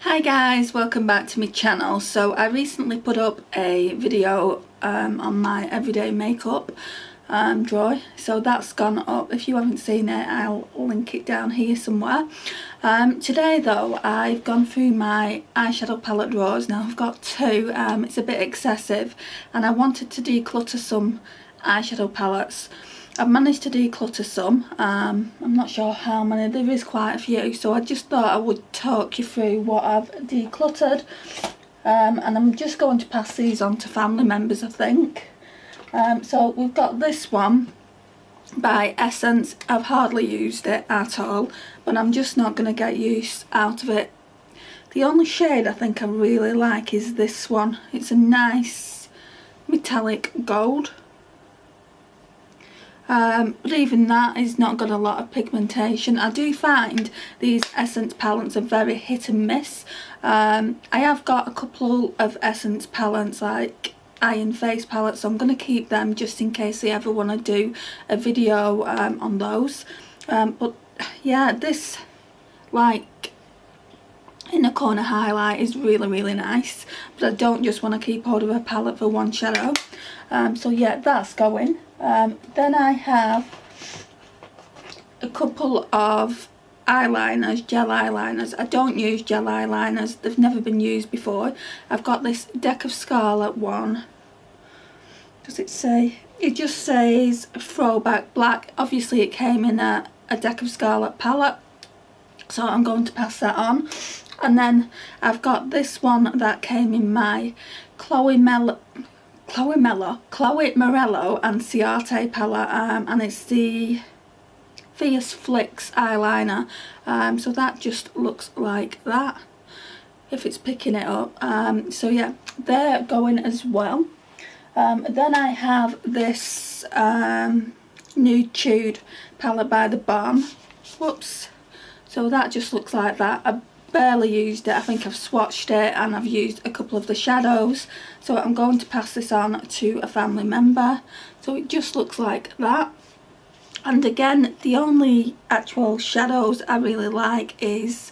Hi guys, welcome back to my channel. So I recently put up a video on my everyday makeup drawer, so that's gone up. If you haven't seen it, I'll link it down here somewhere. Today though, I've gone through my eyeshadow palette drawers. Now I've got two. It's a bit excessive and I wanted to declutter some eyeshadow palettes. I've managed to declutter some. I'm not sure how many, there is quite a few, so I just thought I would talk you through what I've decluttered, and I'm just going to pass these on to family members, I think. So we've got this one by Essence. I've hardly used it at all, but I'm just not going to get use out of it. The only shade I think I really like is this one. It's a nice metallic gold. But even that is not got a lot of pigmentation. I do find these Essence palettes are very hit and miss. I have got a couple of Essence palettes, like iron face palettes, so I'm going to keep them just in case they ever want to do a video on those. But yeah, this like inner corner highlight is really nice, but I don't just want to keep hold of a palette for one shadow. So yeah, that's going. Then I have a couple of eyeliners, gel eyeliners. I don't use gel eyeliners, they've never been used before. I've got this Deck of Scarlet one. Does it say? It just says Throwback Black. Obviously it came in a Deck of Scarlet palette, so I'm going to pass that on. And then I've got this one that came in my Chloe Morello and Ciate palette, and it's the Fierce Flicks eyeliner. So that just looks like that, if it's picking it up. So yeah, they're going as well. Then I have this Nude Tude palette by The Balm. Whoops. So that just looks like that. I barely used it. I think I've swatched it and I've used a couple of the shadows, so I'm going to pass this on to a family member. So it just looks like that. And again, the only actual shadows I really like is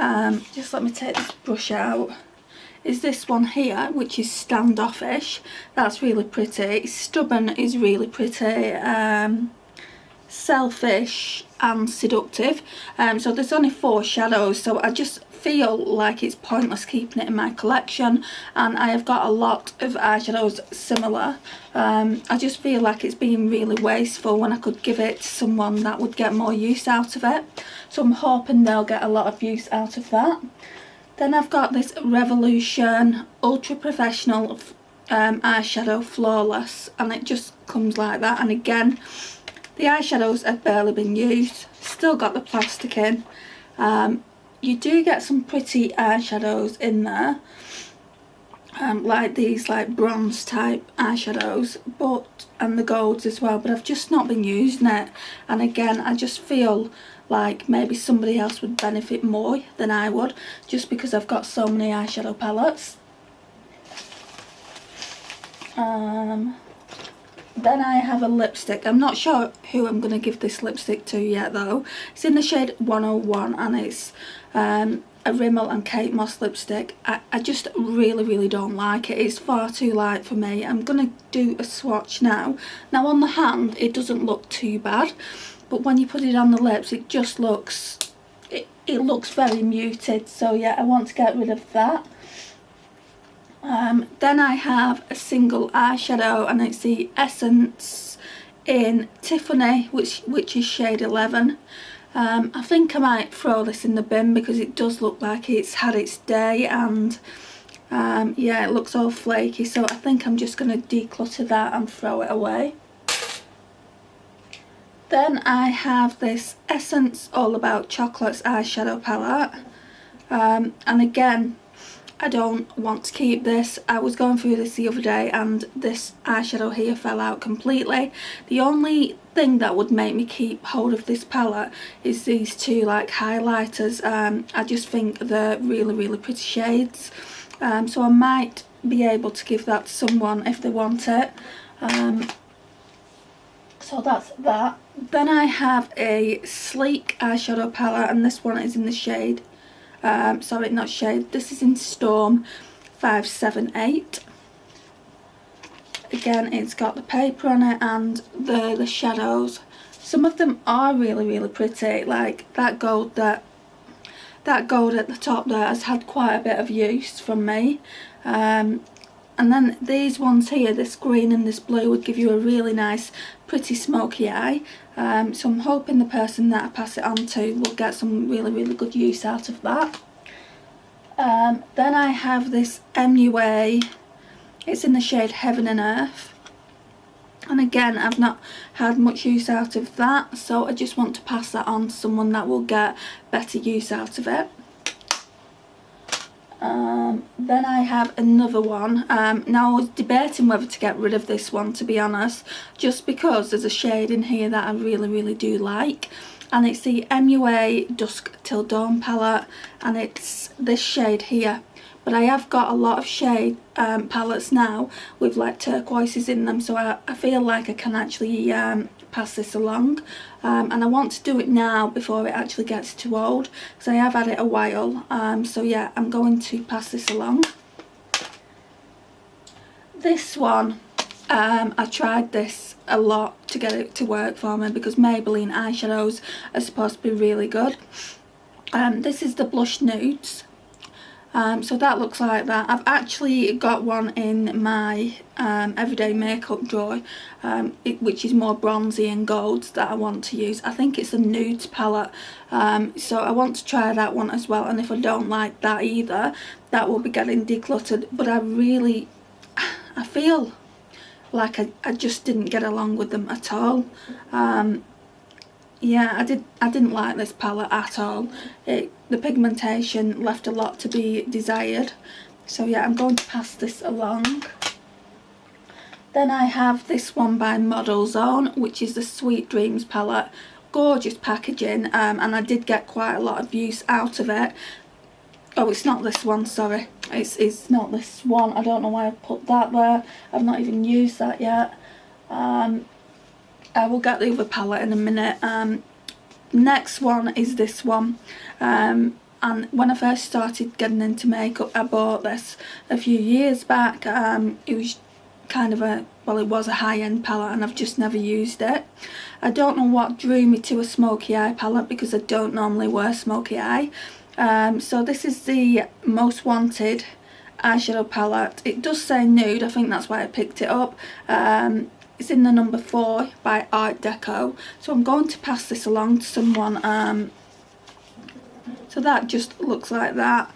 just let me take this brush out, is this one here, which is Standoffish. That's really pretty. Stubborn is really pretty. Selfish and Seductive. So there's only 4 shadows, so I just feel like it's pointless keeping it in my collection, and I have got a lot of eyeshadows similar. I just feel like it's being really wasteful when I could give it to someone that would get more use out of it, so I'm hoping they'll get a lot of use out of that. Then I've got this Revolution Ultra Professional eyeshadow Flawless, and it just comes like that. And again, the eyeshadows have barely been used, still got the plastic in. You do get some pretty eyeshadows in there, like these like bronze type eyeshadows, and the golds as well, but I've just not been using it. And again, I just feel like maybe somebody else would benefit more than I would, just because I've got so many eyeshadow palettes. Then I have a lipstick. I'm not sure who I'm going to give this lipstick to yet though. It's in the shade 101 and it's a Rimmel and Kate Moss lipstick. I just really don't like it. It's far too light for me. I'm going to do a swatch now. Now on the hand it doesn't look too bad, but when you put it on the lips it just looks, it looks very muted. So yeah, I want to get rid of that. Then I have a single eyeshadow, and it's the Essence in Tiffany, which is shade 11. I think I might throw this in the bin because it does look like it's had its day, and yeah, it looks all flaky, so I think I'm just going to declutter that and throw it away. Then I have this Essence All About Chocolates eyeshadow palette, and again, I don't want to keep this. I was going through this the other day and this eyeshadow here fell out completely. The only thing that would make me keep hold of this palette is these two like highlighters. I just think they're really pretty shades, so I might be able to give that to someone if they want it. So that's that. Then I have a sleek eyeshadow palette, and this one is in the shade sorry, not shade, this is in Storm 578. Again, it's got the paper on it and the shadows. Some of them are really pretty, like that gold at the top there has had quite a bit of use from me. And then these ones here, this green and this blue, would give you a really nice pretty smoky eye. So I'm hoping the person that I pass it on to will get some really good use out of that. Then I have this MUA, it's in the shade Heaven and Earth. And again, I've not had much use out of that, so I just want to pass that on to someone that will get better use out of it. Then I have another one. Now I was debating whether to get rid of this one, to be honest, just because there's a shade in here that I really do like, and it's the MUA Dusk Till Dawn palette, and it's this shade here. But I have got a lot of shade palettes now with like turquoises in them, so I feel like I can actually pass this along. And I want to do it now before it actually gets too old, because I have had it a while. So yeah, I'm going to pass this along. This one, I tried this a lot to get it to work for me, because Maybelline eyeshadows are supposed to be really good. This is the Blush Nudes. So that looks like that. I've actually got one in my everyday makeup drawer, which is more bronzy and golds that I want to use. I think it's a nudes palette, so I want to try that one as well, and if I don't like that either, that will be getting decluttered. But I feel like I just didn't get along with them at all. Yeah, I didn't like this palette at all. The pigmentation left a lot to be desired. So yeah, I'm going to pass this along. Then I have this one by Model Zone, which is the Sweet Dreams palette. Gorgeous packaging, and I did get quite a lot of use out of it. Oh, it's not this one, sorry. It's not this one. I don't know why I put that there. I've not even used that yet. I will get the other palette in a minute. Next one is this one, and when I first started getting into makeup, I bought this a few years back. It was kind of it was a high-end palette, and I've just never used it. I don't know what drew me to a smoky eye palette, because I don't normally wear smoky eye. So this is the Most Wanted eyeshadow palette. It does say nude, I think that's why I picked it up. It's in the number 4 by Art Deco. So I'm going to pass this along to someone. So that just looks like that.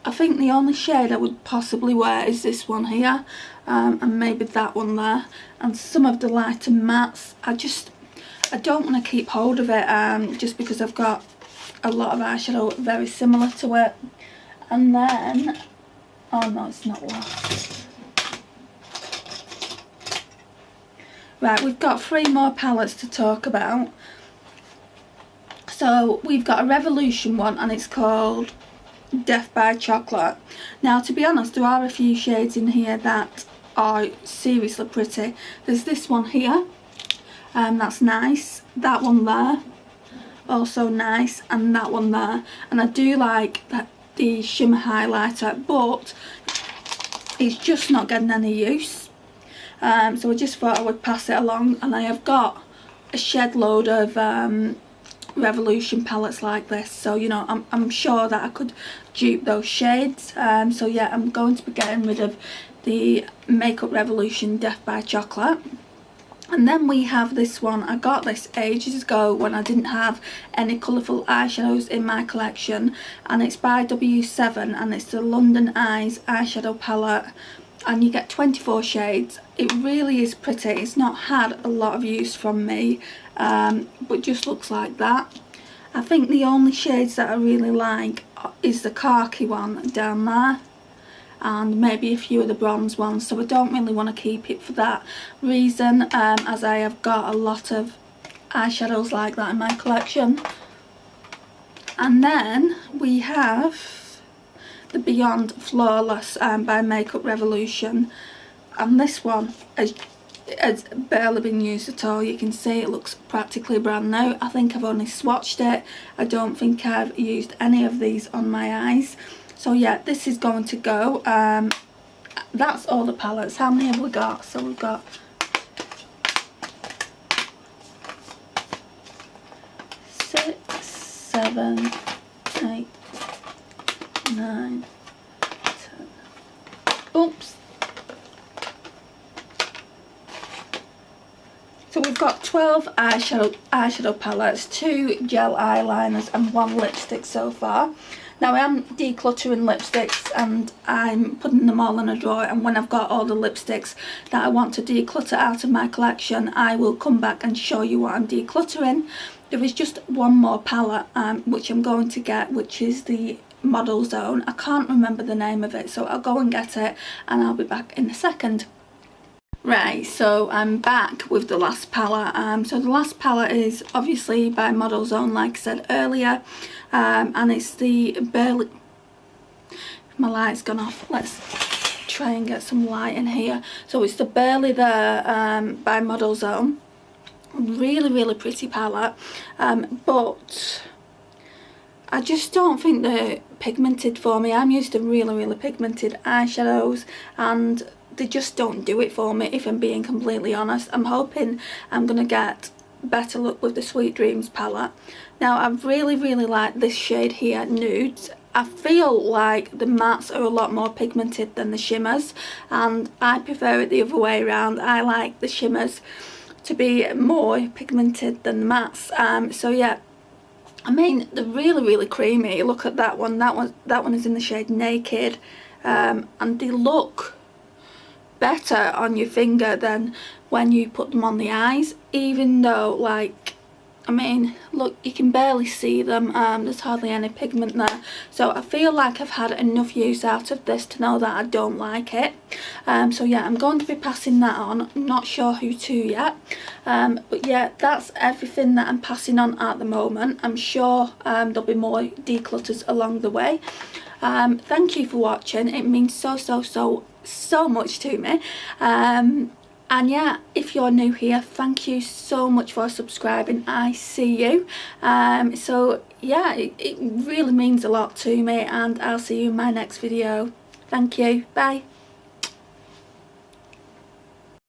I think the only shade I would possibly wear is this one here, and maybe that one there, and some of the lighter mattes. I don't want to keep hold of it, just because I've got a lot of eyeshadow very similar to it. And then, oh no, it's not that. Right, we've got 3 more palettes to talk about. So we've got a Revolution one, and it's called Death by Chocolate. Now, to be honest, there are a few shades in here that are seriously pretty. There's this one here, that's nice. That one there, also nice, and that one there. And I do like the shimmer highlighter, but it's just not getting any use. So I just thought I would pass it along, and I have got a shed load of Revolution palettes like this, so you know, I'm sure that I could dupe those shades. So yeah, I'm going to be getting rid of the Makeup Revolution Death by Chocolate. And then we have this one. I got this ages ago when I didn't have any colourful eyeshadows in my collection, and it's by W7, and it's the London Eyes eyeshadow palette, and you get 24 shades. It really is pretty. It's not had a lot of use from me, but just looks like that. I think the only shades that I really like is the khaki one down there, and maybe a few of the bronze ones, so I don't really want to keep it for that reason, as I have got a lot of eyeshadows like that in my collection. And then we have the Beyond Flawless by Makeup Revolution, and this one has has barely been used at all. You can see it looks practically brand new. I think I've only swatched it. I don't think I've used any of these on my eyes. So yeah, this is going to go. That's all the palettes. How many have we got? So we've got 6, 7, 8, 9, 10. Oops. So we've got 12 eyeshadow palettes, 2 gel eyeliners and 1 lipstick so far. Now I am decluttering lipsticks and I'm putting them all in a drawer, and when I've got all the lipsticks that I want to declutter out of my collection, I will come back and show you what I'm decluttering. There is just one more palette which I'm going to get, which is the Model Zone. I can't remember the name of it, so I'll go and get it and I'll be back in a second. Right, so I'm back with the last palette. So the last palette is obviously by Model Zone, like I said earlier, and it's the Burley. My light's gone off. Let's try and get some light in here. So it's the Burley there by Model Zone. Really pretty palette, but I just don't think they're pigmented for me. I'm used to really pigmented eyeshadows and they just don't do it for me, if I'm being completely honest. I'm hoping I'm going to get better luck with the Sweet Dreams palette. Now I really like this shade here, Nudes. I feel like the mattes are a lot more pigmented than the shimmers, and I prefer it the other way around. I like the shimmers to be more pigmented than the mattes. So yeah, I mean, they're really creamy. Look at that one. That one is in the shade Naked, and they look better on your finger than when you put them on the eyes, even though, like, I mean, look, you can barely see them. There's hardly any pigment there, so I feel like I've had enough use out of this to know that I don't like it. So yeah, I'm going to be passing that on. I'm not sure who to yet, but yeah, that's everything that I'm passing on at the moment. I'm sure there'll be more declutters along the way. Thank you for watching. It means so much to me. And yeah, if you're new here, thank you so much for subscribing. I see you. So yeah, it really means a lot to me, and I'll see you in my next video. Thank you. Bye.